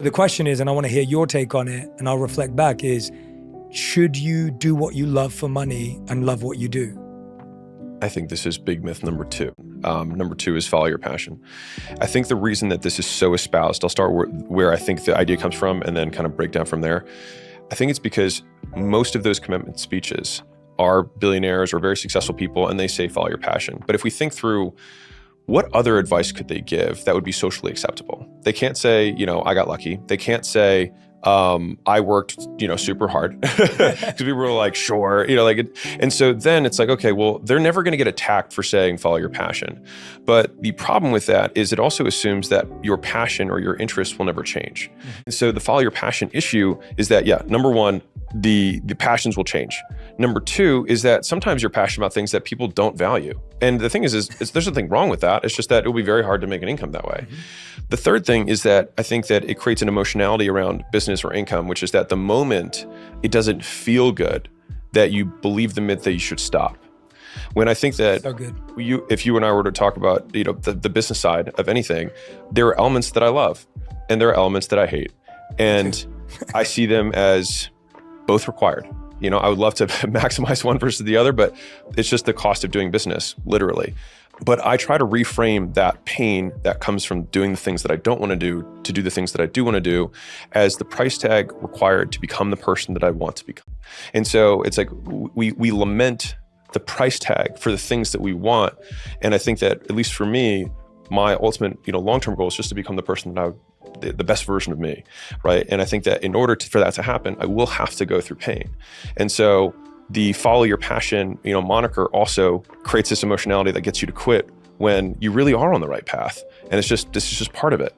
The question is, and I want to hear your take on it, and I'll reflect back, is should you do what you love for money and love what you do? I think this is big myth number two. Number two is follow your passion. I think the reason that this is so espoused, I'll start where I think the idea comes from and then kind of break down from there. I think it's because most of those commitment speeches are billionaires or very successful people, and they say follow your passion. But if we think through, what other advice could they give that would be socially acceptable? They can't say, I got lucky. They can't say, I worked, super hard, because people were like, sure, and so then it's like, okay, well, they're never going to get attacked for saying follow your passion. But the problem with that is it also assumes that your passion or your interest will never change. And so the follow your passion issue is that, number one, the passions will change. Number two is that sometimes you're passionate about things that people don't value. And the thing is there's nothing wrong with that. It's just that it will be very hard to make an income that way. The third thing is that I think that it creates an emotionality around business or income, which is that the moment it doesn't feel good, that you believe the myth that you should stop. When I think that if you and I were to talk about the business side of anything, there are elements that I love and there are elements that I hate. And I see them as both required. I would love to maximize one versus the other, but it's just the cost of doing business, literally. But I try to reframe that pain that comes from doing the things that I don't want to do the things that I do want to do, as the price tag required to become the person that I want to become. And so it's like we lament the price tag for the things that we want. And I think that, at least for me, my ultimate long-term goal is just to become the person that the best version of me, right? And I think that in order for that to happen, I will have to go through pain. And so the follow your passion, moniker also creates this emotionality that gets you to quit when you really are on the right path. And this is just part of it.